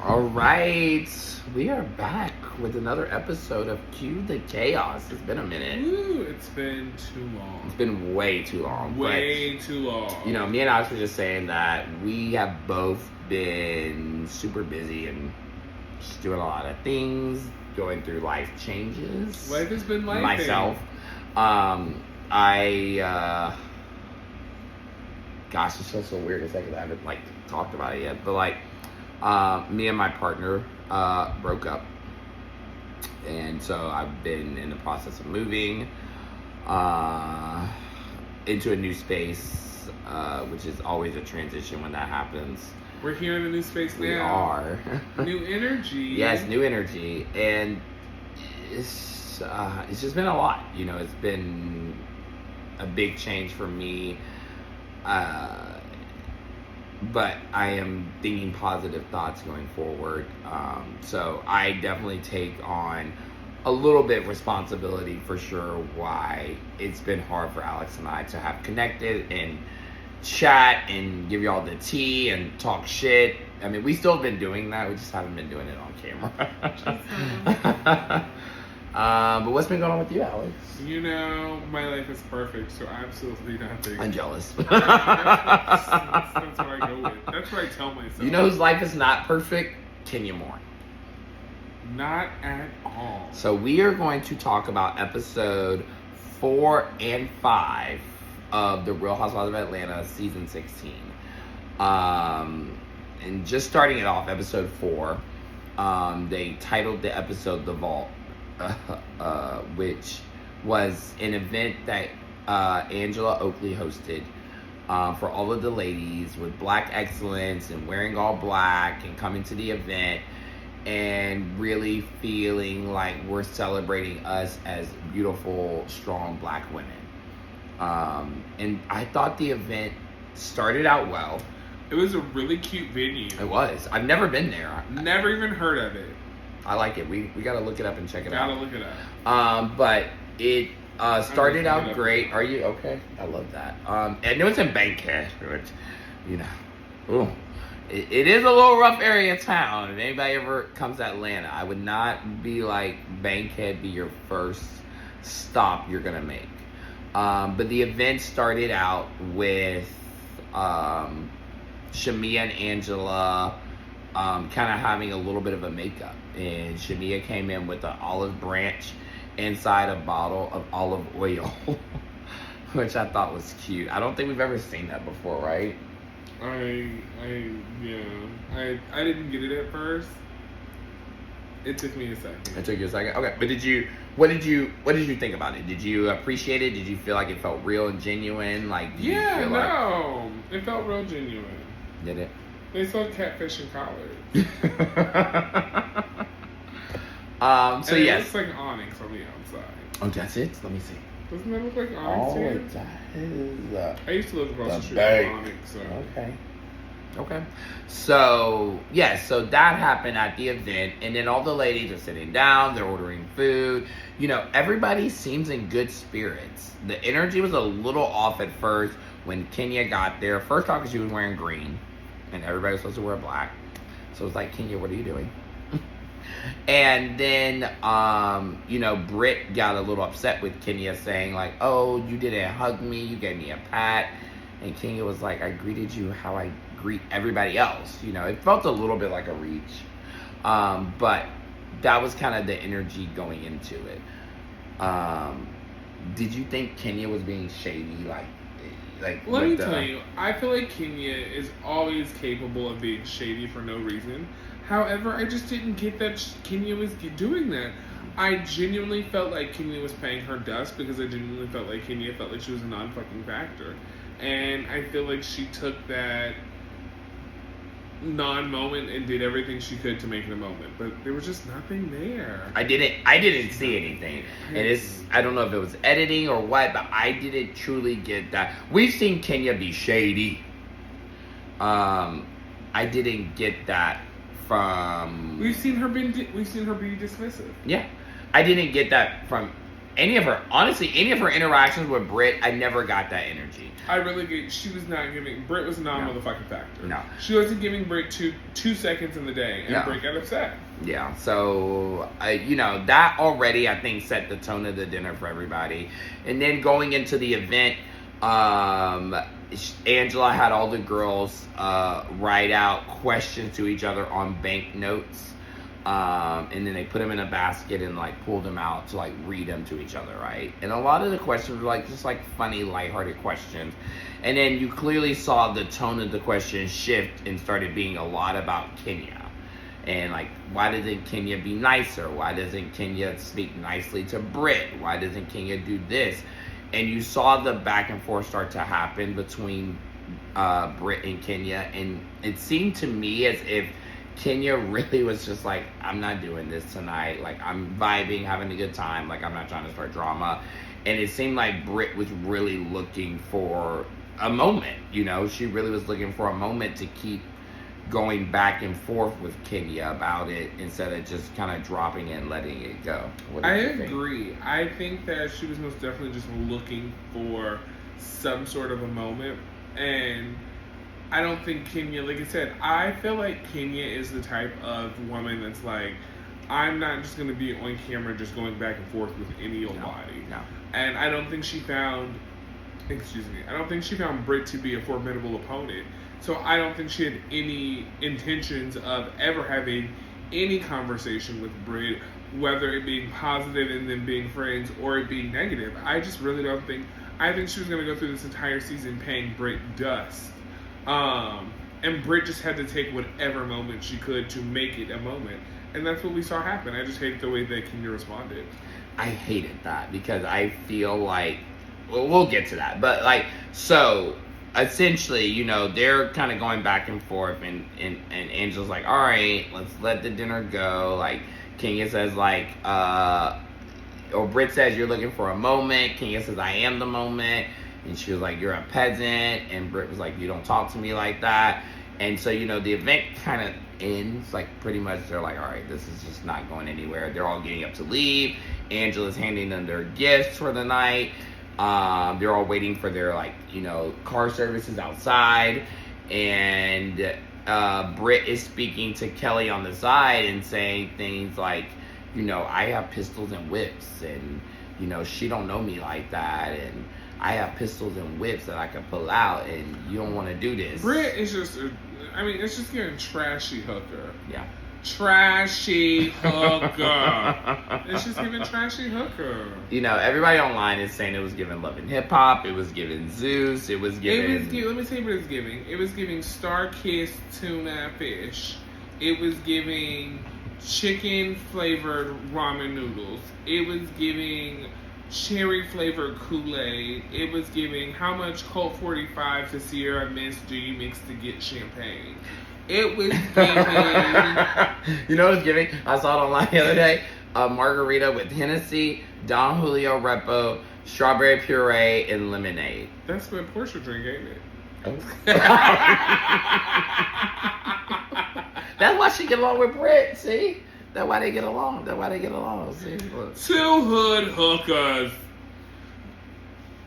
All right, we are back with another episode of Cue the Chaos. It's been a minute. Ooh, it's been too long. It's been way too long. Way too long. You know, me and Alex were just saying that we have both been super busy and just doing a lot of things, going through life changes. Life has been life. Myself. Gosh, it's so weird. It's like I haven't talked about it yet, but me and my partner broke up, and so I've been in the process of moving into a new space, which is always a transition when that happens. We're here in a new space now. We are. New energy. Yes, new energy, and it's just been a lot. You know, it's been a big change for me. But I am thinking positive thoughts going forward. So I definitely take on a little bit of responsibility for sure why it's been hard for Alex and I to have connected and chat and give y'all the tea and talk shit. I mean, we still have been doing that. We just haven't been doing it on camera. But what's been going on with you, Alex? You know, my life is perfect, so absolutely nothing. I'm jealous. That's what I go with. That's what I tell myself. You know whose life is not perfect? Kenya Moore. Not at all. So we are going to talk about episode 4 and 5 of The Real Housewives of Atlanta, season 16. And just starting it off, episode 4, they titled the episode The Vault, which was an event that Angela Oakley hosted for all of the ladies with black excellence and wearing all black and coming to the event and really feeling like we're celebrating us as beautiful, strong black women. And I thought the event started out well. It was a really cute venue. It was. I've never been there. Never even heard of it. I like it. We gotta look it up and check it out. Gotta look it up. But it started out great. Are you okay? I love that. And it was in Bankhead, which, you know, it is a little rough area of town. If anybody ever comes to Atlanta, I would not be like Bankhead be your first stop you're gonna make. But the event started out with Shamia and Angela kind of having a little bit of a makeup. And Shamia came in with an olive branch inside a bottle of olive oil, which I thought was cute. I don't think we've ever seen that before, right? I didn't get it at first. It took me a second. It took you a second? Okay. But what did you think about it? Did you appreciate it? Did you feel like it felt real and genuine? It felt real genuine. Did it? They sold catfish and collard. So and yes. It looks like onyx on the outside. Oh, that's it? Let me see. Doesn't that look like onyx to you? It does. I used to live across the street from onyx, so. Okay. So, yes, so that happened at the event, and then all the ladies are sitting down, they're ordering food. You know, everybody seems in good spirits. The energy was a little off at first when Kenya got there. First off, because she was wearing green, and everybody was supposed to wear black. So it was like, Kenya, what are you doing? And then, Brit got a little upset with Kenya saying like, oh, you didn't hug me, you gave me a pat. And Kenya was like, I greeted you how I greet everybody else. You know, it felt a little bit like a reach. But that was kind of the energy going into it. Did you think Kenya was being shady? Let me tell you, I feel like Kenya is always capable of being shady for no reason. However, I just didn't get that Kenya was doing that. I genuinely felt like Kenya was paying her dust because I genuinely felt like Kenya felt like she was a non-fucking factor. And I feel like she took that non-moment and did everything she could to make it a moment. But there was just nothing there. I didn't see anything. And I don't know if it was editing or what, but I didn't truly get that. We've seen Kenya be shady. I didn't get that from... We've seen her be dismissive. Yeah. I didn't get that from any of her interactions with Brit, I never got that energy. She was not giving, Brit was not a motherfucking factor. No. She wasn't giving Brit two seconds in the day, and Brit got upset. Yeah, so, that already, I think, set the tone of the dinner for everybody. And then going into the event, Angela had all the girls write out questions to each other on banknotes. And then they put them in a basket and like pulled them out to like read them to each other, right? And a lot of the questions were like just like funny, lighthearted questions. And then you clearly saw the tone of the questions shift and started being a lot about Kenya. And like, why doesn't Kenya be nicer? Why doesn't Kenya speak nicely to Brit? Why doesn't Kenya do this? And you saw the back and forth start to happen between Brit and Kenya. And it seemed to me as if Kenya really was just like, I'm not doing this tonight. Like, I'm vibing, having a good time. Like, I'm not trying to start drama. And it seemed like Brit was really looking for a moment, She really was looking for a moment to keep going back and forth with Kenya about it instead of just kind of dropping it and letting it go. I agree. I think that she was most definitely just looking for some sort of a moment. And I don't think Kenya, like I said, I feel like Kenya is the type of woman that's like, I'm not just going to be on camera just going back and forth with any old body. No. And I don't think she found Brit to be a formidable opponent. So I don't think she had any intentions of ever having any conversation with Brit, whether it being positive and then being friends or it being negative. I just really don't think, I think she was going to go through this entire season paying Brit dust. And Brit just had to take whatever moment she could to make it a moment. And that's what we saw happen. I just hated the way that Kenya responded. I hated that because I feel like, we'll get to that. But like, so essentially, they're kind of going back and forth and Angela's like, all right, let's let the dinner go. Like, Kenya says like, or Brit says you're looking for a moment. Kenya says I am the moment. And she was like, you're a peasant. And Brit was like, you don't talk to me like that. And so, the event kind of ends. Like, pretty much they're like, all right, this is just not going anywhere. They're all getting up to leave. Angela's handing them their gifts for the night. They're all waiting for their, car services outside. And Brit is speaking to Kelly on the side and saying things like, I have pistols and whips. And, she don't know me like that. And I have pistols and whips that I can pull out, and you don't want to do this. Brit is just, it's just getting trashy hooker. Yeah. Trashy hooker. It's just giving trashy hooker. Everybody online is saying it was giving Love and Hip Hop. It was giving Zeus. It was giving... let me tell you what it's giving. It was giving Star-Kissed tuna fish. It was giving chicken-flavored ramen noodles. It was giving cherry-flavored Kool-Aid. It was giving how much Colt 45 to Sierra Mist do you mix to get champagne? It was giving... You know what it's giving? I saw it online the other day. A margarita with Hennessy, Don Julio Repo, strawberry puree, and lemonade. That's what Portia drink, ain't it? Oh. That's why she get along with Brit, see? That's why they get along. See, look. Two hood hookers.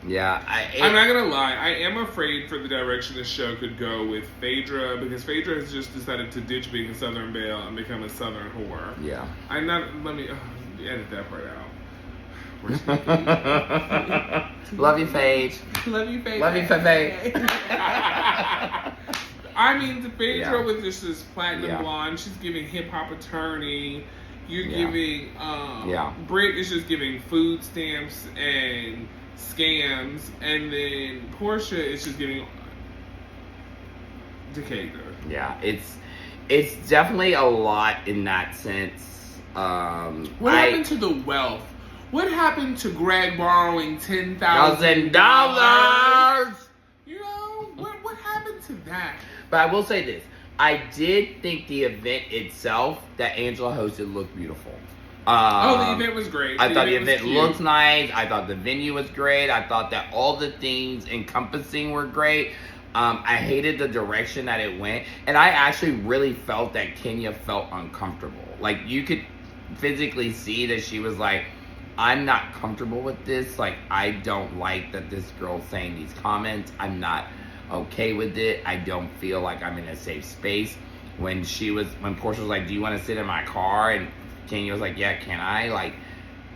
Yeah, I'm not gonna lie. I am afraid for the direction this show could go with Phaedra, because Phaedra has just decided to ditch being a Southern belle and become a Southern whore. Yeah. Let me edit that part out. Love you, Paige. Love you, Paige. Love you, Paige. I mean, the Phaedra with just this platinum blonde, she's giving hip hop attorney. You're giving, Brit is just giving food stamps and scams, and then Portia is just giving Decatur. Yeah, it's definitely a lot in that sense. What happened to the wealth? What happened to Greg borrowing $10,000? What happened to that? But I will say this. I did think the event itself that Angela hosted looked beautiful. The event was great. I thought the event looked nice. I thought the venue was great. I thought that all the things encompassing were great. I hated the direction that it went. And I actually really felt that Kenya felt uncomfortable. Like, you could physically see that she was like, I'm not comfortable with this. Like, I don't like that this girl's saying these comments. I'm not okay with it. I don't feel like I'm in a safe space. When Portia was like, do you want to sit in my car? And Kenya was like, yeah, can I? Like,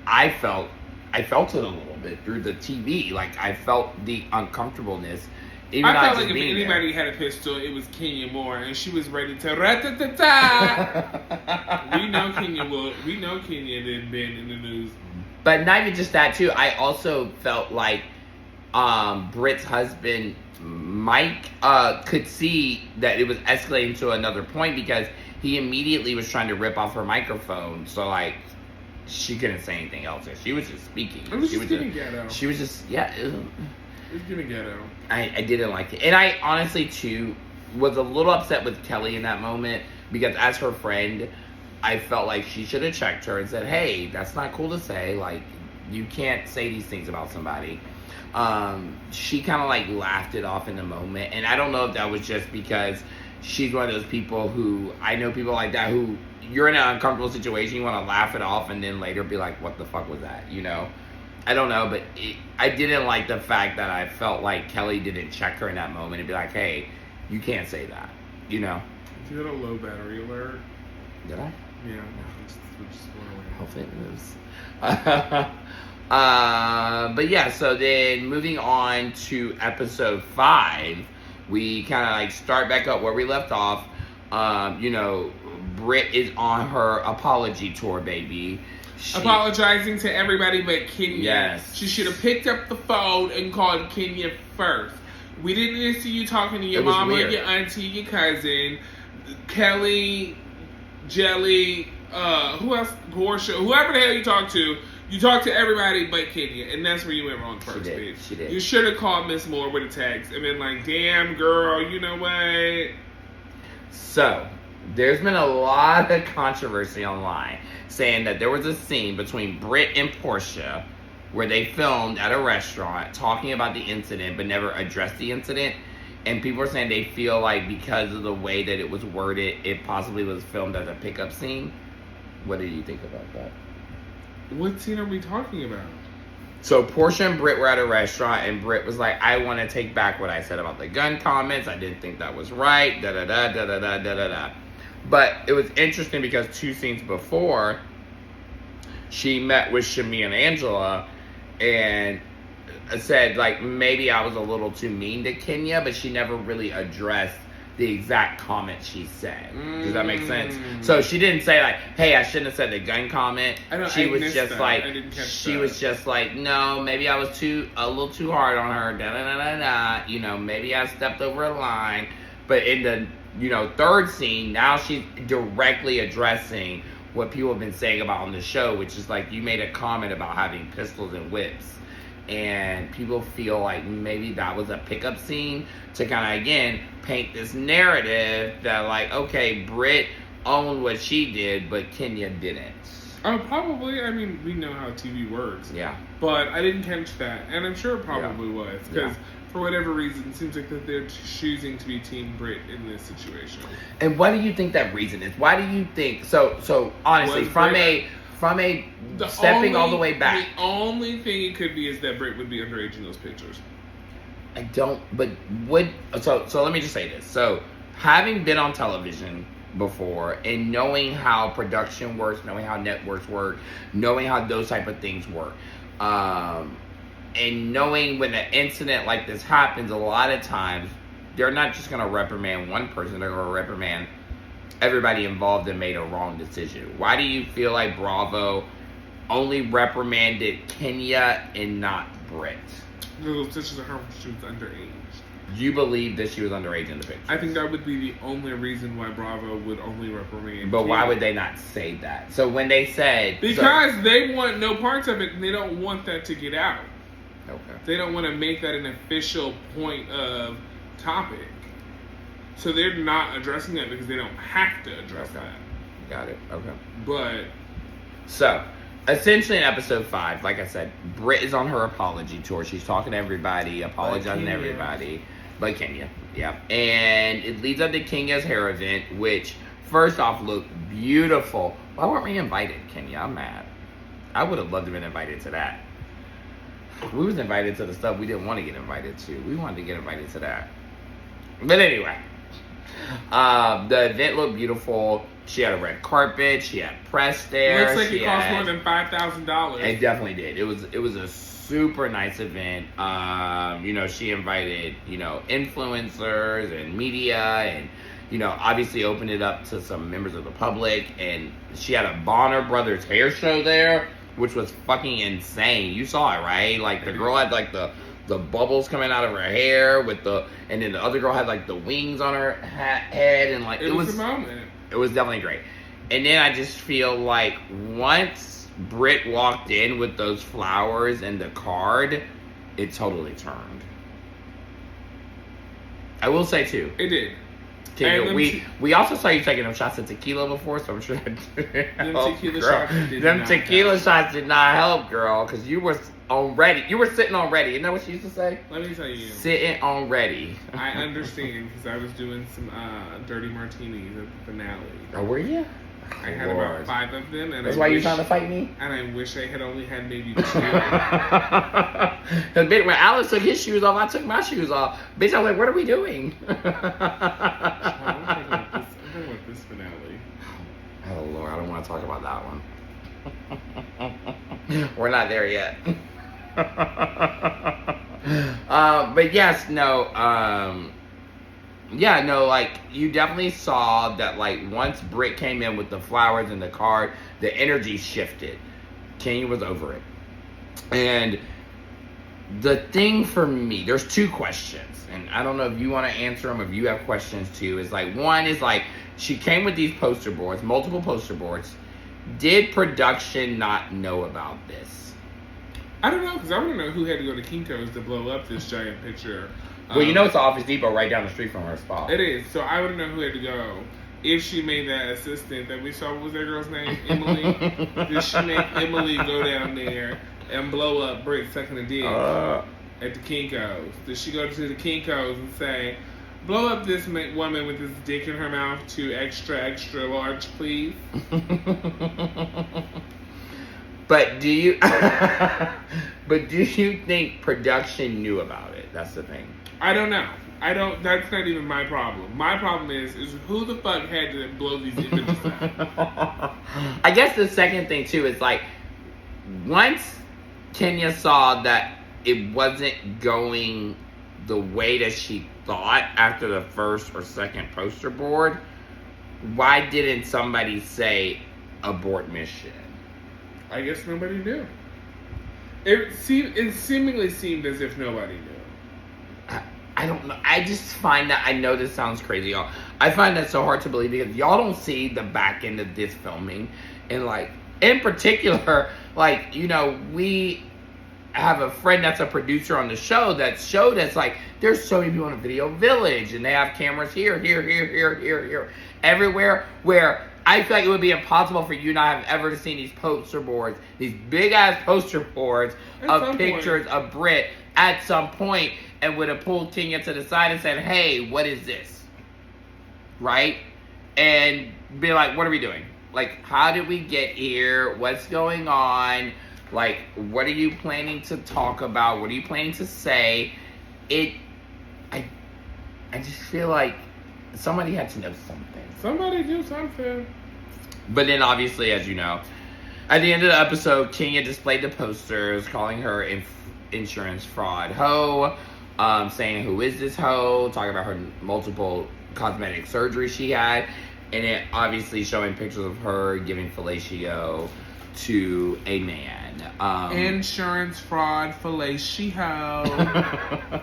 I felt it a little bit through the TV. Like, I felt the uncomfortableness. I felt like if anybody had a pistol, it was Kenya Moore, and she was ready to rat-ta-ta-ta. We know Kenya had been in the news. But not even just that, too. I also felt like Brit's husband, Mike, could see that it was escalating to another point because he immediately was trying to rip off her microphone. So, like, she couldn't say anything else. She was just speaking. It was just giving ghetto. She was just, yeah. It was giving ghetto. I didn't like it. And I honestly, too, was a little upset with Kelly in that moment because as her friend, I felt like she should have checked her and said, hey, that's not cool to say. Like, you can't say these things about somebody. She kind of like laughed it off in the moment. And I don't know if that was just because she's one of those people who, I know people like that who, you're in an uncomfortable situation, you want to laugh it off and then later be like, what the fuck was that, you know? I don't know, but I didn't like the fact that I felt like Kelly didn't check her in that moment and be like, hey, you can't say that, you know? You had a low battery alert. Did I? Yeah. Just hopefully it moves. But yeah, so then moving on to episode 5, we kind of like start back up where we left off. You know, Brit is on her apology tour, baby. Apologizing to everybody but Kenya. Yes. She should have picked up the phone and called Kenya first. We didn't see you talking to your mama, your auntie, your cousin, Kelly, Jelly, who else? Portia, whoever the hell you talked to. You talked to everybody but Kenya, and that's where you went wrong first, bitch. She did. You should have called Miss Moore with a text and been like, damn, girl, you know what? So, there's been a lot of controversy online saying that there was a scene between Brit and Portia where they filmed at a restaurant talking about the incident but never addressed the incident. And people are saying they feel like because of the way that it was worded, it possibly was filmed as a pickup scene. What do you think about that? What scene are we talking about? So Portia and Brit were at a restaurant, and Brit was like, I want to take back what I said about the gun comments. I didn't think that was right. Da-da-da, da-da-da, da-da-da. But it was interesting because 2 scenes before, she met with Shami and Angela and said, like, maybe I was a little too mean to Kenya, but she never really addressed the exact comment she said. Does that make sense? So she didn't say like, hey, I shouldn't have said the gun comment. She was just like, no, maybe I was a little too hard on her. Da da da da da. You know, maybe I stepped over a line. But in the, you know, 3rd scene, now she's directly addressing what people have been saying about on the show, which is like, you made a comment about having pistols and whips. And people feel like maybe that was a pickup scene to kind of, again, paint this narrative that, like, okay, Brit owned what she did, but Kenya didn't. Oh, probably. I mean, we know how TV works. Yeah. But I didn't catch that. And I'm sure it probably was. Because for whatever reason, it seems like that they're choosing to be Team Brit in this situation. And what do you think that reason is? Why do you think... So honestly, all the way back. The only thing it could be is that Brit would be underage in those pictures. I don't, but so let me just say this. So, having been on television before and knowing how production works, knowing how networks work, knowing how those type of things work, and knowing when an incident like this happens, a lot of times, they're not just going to reprimand one person, they're going to reprimand everybody involved that made a wrong decision. Why do you feel like Bravo only reprimanded Kenya and not Brit? Those pictures of her when she was underage. You believe that she was underage in the picture? I think that would be the only reason why Bravo would only reprimand. But why would they not say that? So when they said... Because they want no parts of it, and they don't want that to get out. Okay. They don't want to make that an official point of topic. So they're not addressing that because they don't have to address that. Got it. Okay. But... So... Essentially in episode 5, like I said, Brit is on her apology tour. She's talking to everybody, apologizing to everybody. But Kenya, yeah. And it leads up to Kenya's hair event, which, first off, looked beautiful. Why weren't we invited, Kenya? I'm mad. I would have loved to have been invited to that. We was invited to the stuff we didn't want to get invited to. We wanted to get invited to that. But anyway, the event looked beautiful. She had a red carpet. She had press there. Looks like it cost more than $5,000. It definitely did. It was a super nice event. She invited, influencers and media and, obviously opened it up to some members of the public. And she had a Bonner Brothers hair show there, which was fucking insane. You saw it, right? Like, the girl had, like, the bubbles coming out of her hair and then the other girl had, like, the wings on her head. And, like, it was a moment. It was definitely great. And then I just feel like once Brit walked in with those flowers and the card, it totally turned. I will say, too. It did. Kenya, we also saw you taking them shots of tequila before, so I'm sure that Them tequila shots did not help, girl, because you were on ready. You were sitting on ready. Isn't that what she used to say? Let me tell you. Sitting on ready. I understand, because I was doing some dirty martinis at the finale. Oh, were you? I had about 5 of them. And that's why you're trying to fight me? And I wish I had only had maybe 2. Because when Alex took his shoes off, I took my shoes off. Bitch, I was like, what are we doing? I'm talking about this finale. Oh, Lord, I don't want to talk about that one. We're not there yet. But yes, like, you definitely saw that, like, once Brit came in with the flowers and the card, the energy shifted. Kenya was over it. And the thing for me, there's 2 questions, and I don't know if you want to answer them, if you have questions too, is like, one is like, she came with these poster boards, multiple poster boards. Did production not know about this? I don't know, because I want to know who had to go to Kinko's to blow up this giant picture. Well, it's the Office Depot right down the street from her spot. It is. So I would know who had to go. If she made that assistant that we saw, what was that girl's name? Emily? Did she make Emily go down there and blow up Brit sucking a dick at the Kinko's? Did she go to the Kinko's and say, blow up this woman with this dick in her mouth to extra, extra large, please? But do you think production knew about it? That's the thing. I don't know. That's not even my problem. My problem is who the fuck had to blow these images up? I guess the second thing too is like, once Kenya saw that it wasn't going the way that she thought after the first or second poster board, why didn't somebody say abort mission? I guess nobody knew. It seemingly seemed as if nobody knew. I don't know. I just find that, I know this sounds crazy, y'all. I find that so hard to believe because y'all don't see the back end of this filming. And, like, in particular, like, we have a friend that's a producer on the show that showed us, like, there's so many people in a Video Village and they have cameras here, everywhere, where I feel like it would be impossible for you not have ever seen these poster boards, these big ass poster boards of pictures of Brit at some point, and would have pulled Kenya to the side and said, hey, what is this? Right? And be like, what are we doing? Like, how did we get here? What's going on? Like, what are you planning to talk about? What are you planning to say? I just feel like somebody had to know something. Somebody do something. But then, obviously, as you know, at the end of the episode, Kenya displayed the posters calling her insurance fraud hoe, saying who is this hoe, talking about her multiple cosmetic surgeries she had, and then obviously showing pictures of her giving fellatio to a man. Insurance fraud fellatio.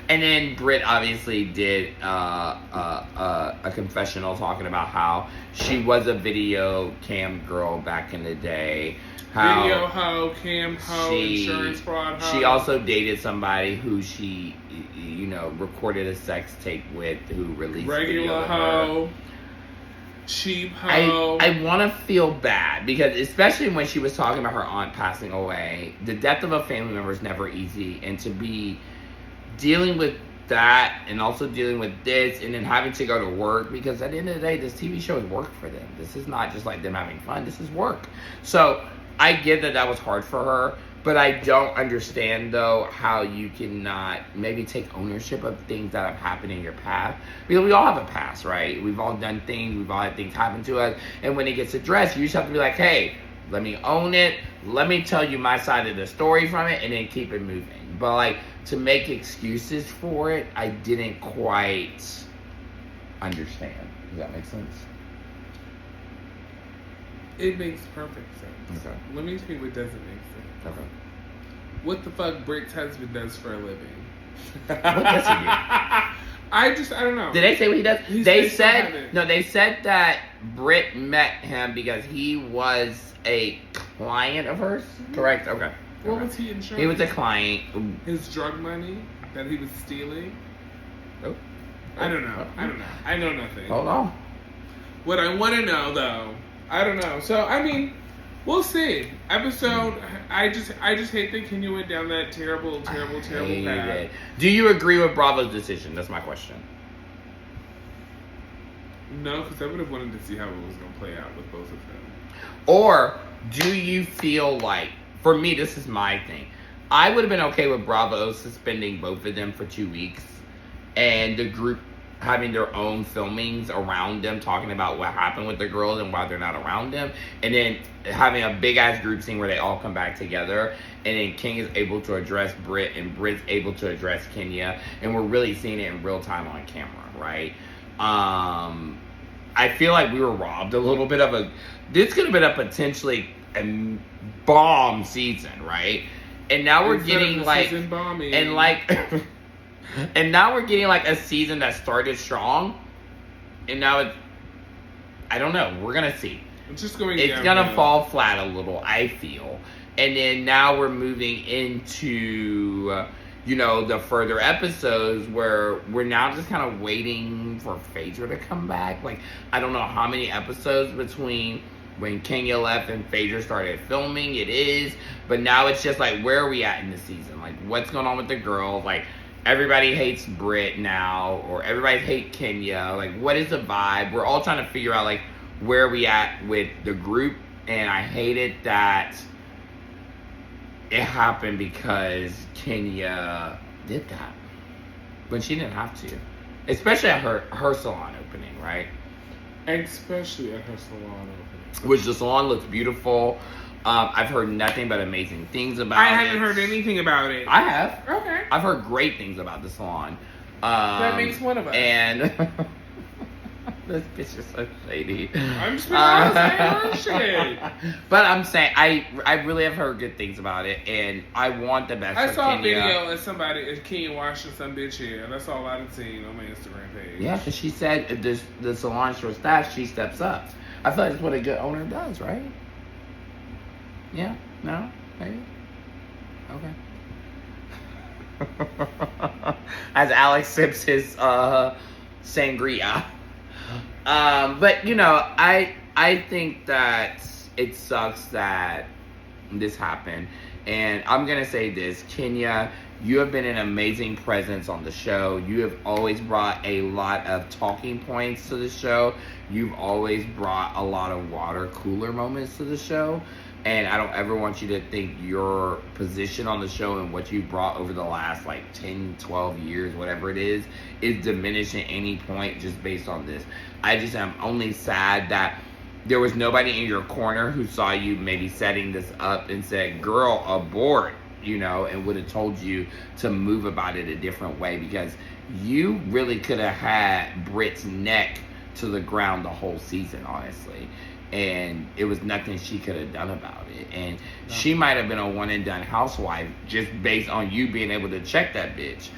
And then Brit obviously did a confessional talking about how she was a video cam girl back in the day. How video hoe, cam hoe, insurance fraud hoe. She also dated somebody who she, recorded a sex tape with, who released regular hoe, cheap hoe. I want to feel bad because, especially when she was talking about her aunt passing away, the death of a family member is never easy, and to be dealing with that and also dealing with this and then having to go to work, because at the end of the day, this TV show is work for them. This is not just like them having fun. This is work. So I get that was hard for her, but I don't understand, though, how you cannot maybe take ownership of things that have happened in your past. Because we all have a past, right? We've all done things. We've all had things happen to us. And when it gets addressed, you just have to be like, hey, let me own it. Let me tell you my side of the story from it, and then keep it moving. But, like, to make excuses for it, I didn't quite understand. Does that make sense? It makes perfect sense. Okay. Let me see what doesn't make sense. Okay. What the fuck Brit's husband does for a living? What does he do? I don't know. Did they say what he does? They said no. They said that Brit met him because he was a client of hers. Mm-hmm. Correct. Okay. What was he insuring? He was a client. His drug money that he was stealing. Oh. I don't know. I know nothing. Hold on. What I want to know, though, I don't know. So I mean, we'll see. Episode. I just hate that Kenya went down that terrible path. It. Do you agree with Bravo's decision? That's my question. No, because I would have wanted to see how it was going to play out with both of them. Or do you feel like, for me, this is my thing. I would have been okay with Bravo suspending both of them for 2 weeks and the group having their own filmings around them, talking about what happened with the girls and why they're not around them, and then having a big ass group scene where they all come back together, and then King is able to address Brit and Brit's able to address Kenya, and we're really seeing it in real time on camera, right? I feel like we were robbed a little bit of this could have been a potentially a bomb season, right? And now we're getting like, and like, and now we're getting like a season that started strong, and now it's, I don't know, we're gonna see. It's gonna fall flat a little, I feel. And then now we're moving into, the further episodes where we're now just kind of waiting for Phaedra to come back. Like, I don't know how many episodes between when Kenya left and Phaedra started filming it is, but now it's just like, where are we at in the season? Like, what's going on with the girls? Like, everybody hates Brit now, or everybody hates Kenya. Like, what is the vibe? We're all trying to figure out, like, where are we at with the group, and I hated that it happened because Kenya did that when she didn't have to, especially at her salon opening, right? Especially at her salon opening, which the salon looks beautiful. I've heard nothing but amazing things about it. I haven't heard anything about it. I have. Okay. I've heard great things about the salon. That makes one of us. And this bitch is so shady. I'm just saying shit. But I'm saying I really have heard good things about it, and I want the best. I saw Kenya. a video of Kenya washing some bitch hair. That's all I've seen on my Instagram page. Yeah, because she said if the salon's short staff, she steps up. I feel like that's what a good owner does, right? Yeah? No? Maybe? Okay. As Alex sips his sangria. But I think that it sucks that this happened. And I'm gonna say this, Kenya, you have been an amazing presence on the show. You have always brought a lot of talking points to the show. You've always brought a lot of water cooler moments to the show. And I don't ever want you to think your position on the show and what you brought over the last 10, 12 years, whatever it is diminished at any point just based on this. I just am only sad that there was nobody in your corner who saw you maybe setting this up and said, girl, abort, and would have told you to move about it a different way, because you really could have had Brit's neck to the ground the whole season, honestly. And it was nothing she could have done about it. And she might have been a one-and-done housewife just based on you being able to check that bitch.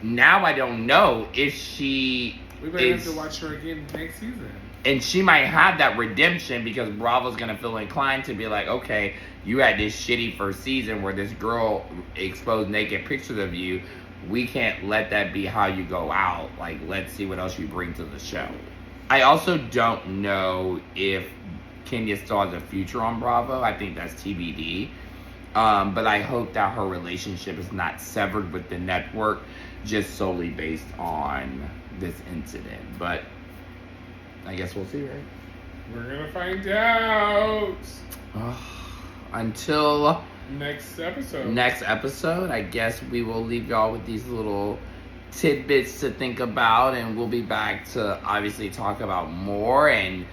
Now I don't know if she We might have to watch her again next season. And she might have that redemption because Bravo's going to feel inclined to be like, okay, you had this shitty first season where this girl exposed naked pictures of you. We can't let that be how you go out. Let's see what else you bring to the show. I also don't know if Kenya still has a future on Bravo. I think that's TBD. But I hope that her relationship is not severed with the network just solely based on this incident. But I guess we'll see, right? We're going to find out. until next episode, I guess we will leave y'all with these little tidbits to think about, and we'll be back to obviously talk about more. And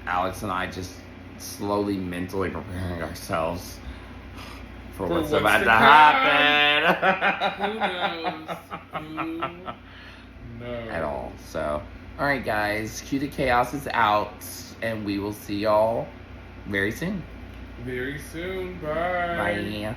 Alex and I just slowly mentally preparing ourselves for what's about to happen. Who knows? At all. So, all right, guys. Cue the Chaos is out, and we will see y'all very soon. Very soon. Bye. Bye.